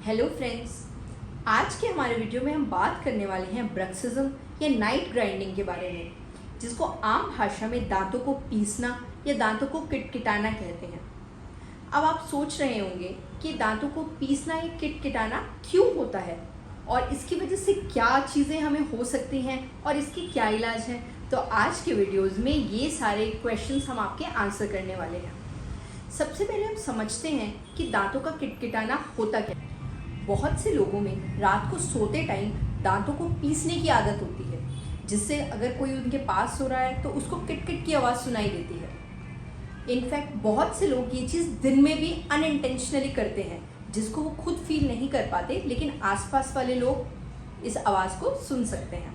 Hello friends, आज के हमारे वीडियो में हम बात करने वाले हैं ब्रक्सिज्म या नाइट ग्राइंडिंग के बारे में, जिसको आम भाषा में दांतों को पीसना या दांतों को किटकिटाना कहते हैं। अब आप सोच रहे होंगे कि दांतों को पीसना या किटकिटाना क्यों होता है और इसकी वजह से क्या चीज़ें हमें हो सकती हैं और इसके क्या इलाज हैं। तो आज के वीडियोज़ में ये सारे क्वेश्चंस हम आपके आंसर करने वाले हैं। सबसे पहले हम समझते हैं कि दांतों का किटकिटाना होता क्या है। बहुत से लोगों में रात को सोते टाइम दांतों को पीसने की आदत होती है, जिससे अगर कोई उनके पास सो रहा है तो उसको किटकिट की आवाज़ सुनाई देती है। इनफैक्ट बहुत से लोग ये चीज़ दिन में भी अनइंटेंशनली करते हैं, जिसको वो खुद फील नहीं कर पाते, लेकिन आसपास वाले लोग इस आवाज़ को सुन सकते हैं।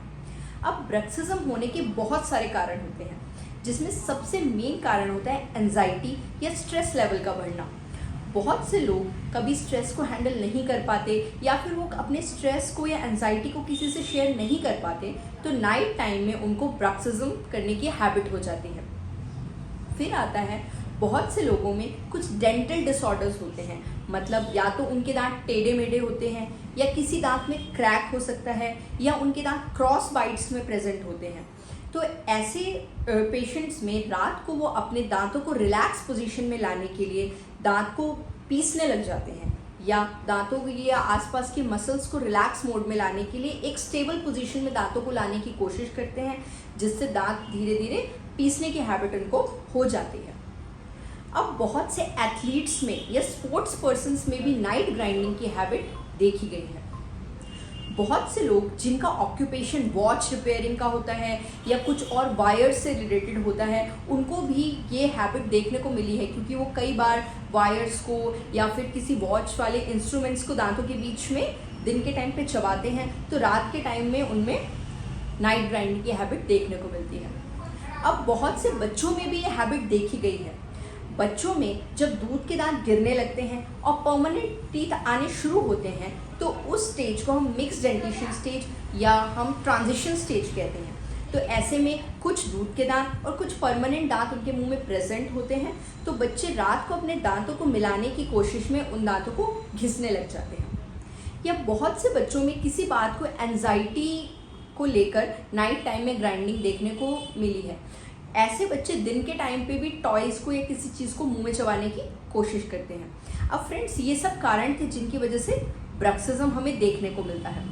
अब ब्रक्सिज्म होने के बहुत सारे कारण होते हैं, जिसमें सबसे मेन कारण होता है एंजाइटी या स्ट्रेस लेवल का बढ़ना। बहुत से लोग कभी स्ट्रेस को हैंडल नहीं कर पाते या फिर वो अपने स्ट्रेस को या एंजाइटी को किसी से शेयर नहीं कर पाते, तो नाइट टाइम में उनको ब्रक्सिज्म करने की हैबिट हो जाती है। फिर आता है बहुत से लोगों में कुछ डेंटल डिसऑर्डर्स होते हैं, मतलब या तो उनके दांत टेढ़े मेढ़े होते हैं या किसी दांत में क्रैक हो सकता है या उनके दांत क्रॉस बाइट्स में प्रेजेंट होते हैं। तो ऐसे पेशेंट्स में रात को वो अपने दांतों को रिलैक्स पोजीशन में लाने के लिए दांत को पीसने लग जाते हैं, या दांतों के लिए आसपास के मसल्स को रिलैक्स मोड में लाने के लिए एक स्टेबल पोजीशन में दांतों को लाने की कोशिश करते हैं, जिससे दांत धीरे धीरे पीसने की हैबिट उनको हो जाती है। अब बहुत से एथलीट्स में या स्पोर्ट्स पर्सन्स में भी नाइट ग्राइंडिंग की हैबिट देखी गई है। बहुत से लोग जिनका ऑक्यूपेशन वॉच रिपेयरिंग का होता है या कुछ और वायर से रिलेटेड होता है, उनको भी ये हैबिट देखने को मिली है, क्योंकि वो कई बार वायर्स को या फिर किसी वॉच वाले इंस्ट्रूमेंट्स को दांतों के बीच में दिन के टाइम पे चबाते हैं, तो रात के टाइम में उनमें नाइट ग्राइंडिंग की हैबिट देखने को मिलती है। अब बहुत से बच्चों में भी ये हैबिट देखी गई है। बच्चों में जब दूध के दांत गिरने लगते हैं और परमानेंट टीथ आने शुरू होते हैं, तो उस स्टेज को हम मिक्स डेंटिशन स्टेज या हम ट्रांजिशन स्टेज कहते हैं। तो ऐसे में कुछ दूध के दांत और कुछ परमानेंट दांत उनके मुंह में प्रेजेंट होते हैं, तो बच्चे रात को अपने दांतों को मिलाने की कोशिश में उन दांतों को घिसने लग जाते हैं। या बहुत से बच्चों में किसी बात को एंजाइटी को लेकर नाइट टाइम में ग्राइंडिंग देखने को मिली है। ऐसे बच्चे दिन के टाइम पे भी टॉयज़ को या किसी चीज़ को मुंह में चबाने की कोशिश करते हैं। अब फ्रेंड्स, ये सब कारण थे जिनकी वजह से ब्रक्सिज्म हमें देखने को मिलता है।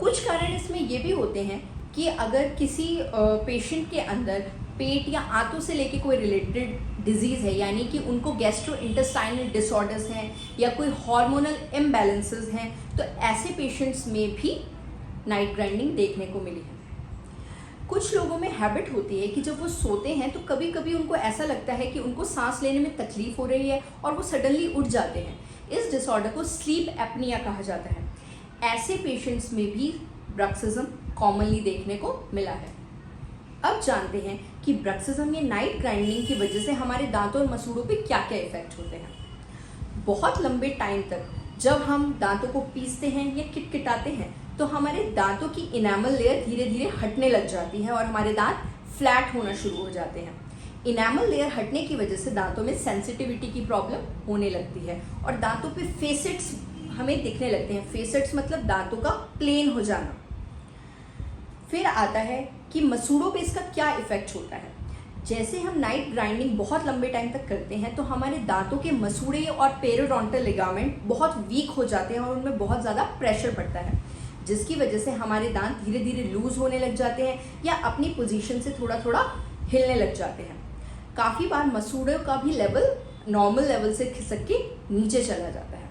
कुछ कारण इसमें ये भी होते हैं कि अगर किसी पेशेंट के अंदर पेट या आंतों से लेके कोई रिलेटेड डिजीज़ है, यानी कि उनको गैस्ट्रोइंटेस्टाइनल डिसऑर्डर्स हैं या कोई हार्मोनल इम्बैलेंसेस हैं, तो ऐसे पेशेंट्स में भी नाइट ग्राइंडिंग देखने को मिली है। कुछ लोगों में हैबिट होती है कि जब वो सोते हैं तो कभी कभी उनको ऐसा लगता है कि उनको सांस लेने में तकलीफ हो रही है और वो सडनली उठ जाते हैं। इस डिसऑर्डर को स्लीप एपनिया कहा जाता है। ऐसे पेशेंट्स में भी ब्रक्सिज्म कॉमनली देखने को मिला है। अब जानते हैं कि ब्रक्सिज्म या नाइट ग्राइंडिंग की वजह से हमारे दांतों और मसूड़ों पे क्या क्या इफेक्ट होते हैं। बहुत लंबे टाइम तक जब हम दांतों को पीसते हैं या किटकिटाते हैं, तो हमारे दांतों की इनेमल लेयर धीरे धीरे हटने लग जाती है और हमारे दांत फ्लैट होना शुरू हो जाते हैं। इनेमल लेयर हटने की वजह से दांतों में सेंसिटिविटी की प्रॉब्लम होने लगती है और दांतों पे फेसेट्स हमें दिखने लगते हैं। फेसेट्स मतलब दांतों का प्लेन हो जाना। फिर आता है कि मसूड़ों पे इसका क्या इफेक्ट होता है। जैसे हम नाइट ग्राइंडिंग बहुत लंबे टाइम तक करते हैं, तो हमारे दांतों के मसूड़े और पेरियोडोंटल लिगामेंट बहुत वीक हो जाते हैं और उनमें बहुत ज़्यादा प्रेशर पड़ता है, जिसकी वजह से हमारे दांत धीरे धीरे लूज होने लग जाते हैं या अपनी पोजीशन से थोड़ा थोड़ा हिलने लग जाते हैं। काफ़ी बार मसूड़ों का भी लेवल नॉर्मल लेवल से खिसक के नीचे चला जाता है।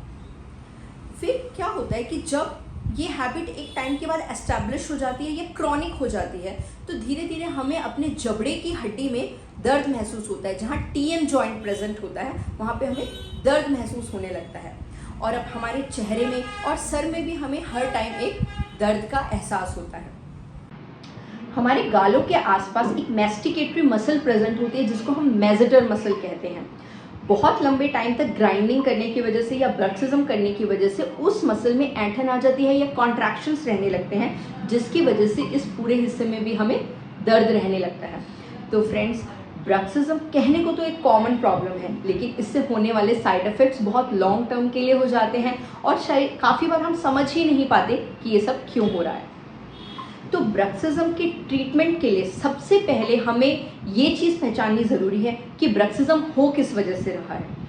फिर क्या होता है कि जब ये हैबिट एक टाइम के बाद एस्टैब्लिश हो जाती है या क्रॉनिक हो जाती है, तो धीरे धीरे हमें अपने जबड़े की हड्डी में दर्द महसूस होता है। जहाँ टीएम जॉइंट प्रेजेंट होता है, वहाँ पे हमें दर्द महसूस होने लगता है। और अब हमारे चेहरे में और सर में भी हमें हर टाइम एक दर्द का एहसास होता है। हमारे गालों के आसपास एक मैस्टिकेटरी मसल प्रेजेंट होती है, जिसको हम मेसेटर मसल कहते हैं। बहुत लंबे टाइम तक ग्राइंडिंग करने की वजह से या ब्रक्सिज्म करने की वजह से उस मसल में ऐंठन आ जाती है या कॉन्ट्रैक्शंस रहने लगते हैं, जिसकी वजह से इस पूरे हिस्से में भी हमें दर्द रहने लगता है। तो फ्रेंड्स, ब्रक्सिज्म कहने को तो एक कॉमन प्रॉब्लम है, लेकिन इससे होने वाले साइड इफ़ेक्ट्स बहुत लॉन्ग टर्म के लिए हो जाते हैं और शायद काफ़ी बार हम समझ ही नहीं पाते कि ये सब क्यों हो रहा है। तो ब्रक्सिज्म के ट्रीटमेंट के लिए सबसे पहले हमें ये चीज़ पहचाननी ज़रूरी है कि ब्रक्सिज्म हो किस वजह से रहा है।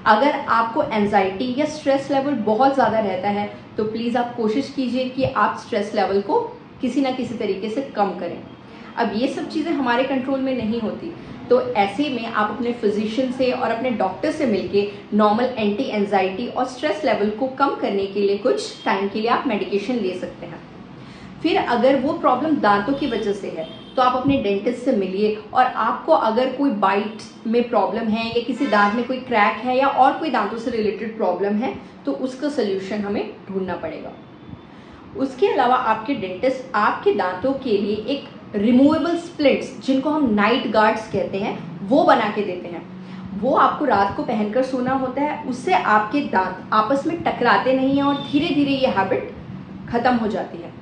अगर आपको एंजाइटी या स्ट्रेस लेवल बहुत ज़्यादा रहता है तो प्लीज़ आप कोशिश कीजिए कि आप स्ट्रेस लेवल को किसी ना किसी तरीके से कम करें। अब ये सब चीज़ें हमारे कंट्रोल में नहीं होती, तो ऐसे में आप अपने फिजिशियन से और अपने डॉक्टर से मिलके नॉर्मल एंटी एंजाइटी और स्ट्रेस लेवल को कम करने के लिए कुछ टाइम के लिए आप मेडिकेशन ले सकते हैं। फिर अगर वो प्रॉब्लम दांतों की वजह से है तो आप अपने डेंटिस्ट से मिलिए, और आपको अगर कोई बाइट में प्रॉब्लम है या किसी दांत में कोई क्रैक है या और कोई दांतों से रिलेटेड प्रॉब्लम है तो उसका सल्यूशन हमें ढूंढना पड़ेगा। उसके अलावा आपके डेंटिस्ट आपके दांतों के लिए एक रिमूवेबल स्प्लिट्स, जिनको हम नाइट गार्ड्स कहते हैं, वो बना के देते हैं। वो आपको रात को पहनकर सोना होता है, उससे आपके दांत आपस में टकराते नहीं हैं और धीरे धीरे ये हैबिट ख़त्म हो जाती है।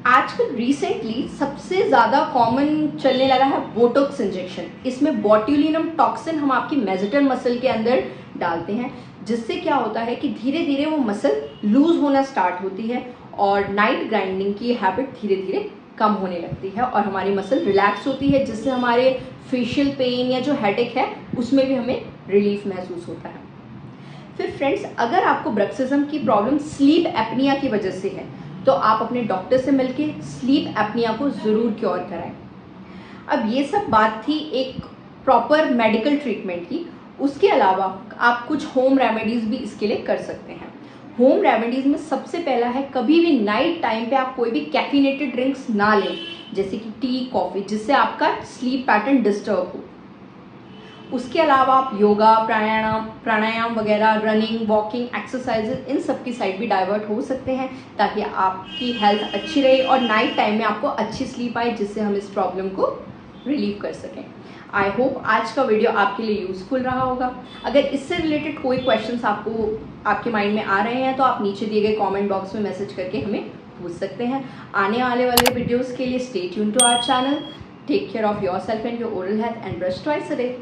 आजकल रिसेंटली सबसे ज़्यादा कॉमन चलने लगा है बोटॉक्स इंजेक्शन। इसमें बॉट्यूलिनम टॉक्सिन हम आपकी मेसेटर मसल के अंदर डालते हैं, जिससे क्या होता है कि धीरे धीरे वो मसल लूज होना स्टार्ट होती है और नाइट ग्राइंडिंग की हैबिट धीरे धीरे कम होने लगती है और हमारी मसल रिलैक्स होती है, जिससे हमारे फेशियल पेन या जो हेडेक है उसमें भी हमें रिलीफ महसूस होता है। फिर फ्रेंड्स, अगर आपको ब्रक्सिज्म की प्रॉब्लम स्लीप एपनिया की वजह से है तो आप अपने डॉक्टर से मिलके स्लीप एपनिया को ज़रूर क्योर कराएं। अब ये सब बात थी एक प्रॉपर मेडिकल ट्रीटमेंट की। उसके अलावा आप कुछ होम रेमेडीज़ भी इसके लिए कर सकते हैं। होम रेमेडीज़ में सबसे पहला है, कभी भी नाइट टाइम पे आप कोई भी कैफिनेटेड ड्रिंक्स ना लें, जैसे कि टी, कॉफ़ी, जिससे आपका स्लीप पैटर्न डिस्टर्ब हो। उसके अलावा आप योगा, प्राणायाम वगैरह, रनिंग, वॉकिंग, एक्सरसाइजेज, इन सब की साइड भी डाइवर्ट हो सकते हैं ताकि आपकी हेल्थ अच्छी रहे और नाइट टाइम में आपको अच्छी स्लीप आए, जिससे हम इस प्रॉब्लम को रिलीव कर सकें। आई होप आज का वीडियो आपके लिए यूज़फुल रहा होगा। अगर इससे रिलेटेड कोई क्वेश्चंस आपके माइंड में आ रहे हैं तो आप नीचे दिए गए कमेंट बॉक्स में मैसेज करके हमें पूछ सकते हैं। आने वाले वीडियोज़ के लिए stay tune to our channel. Take care of yourself and your oral health and brush twice a day.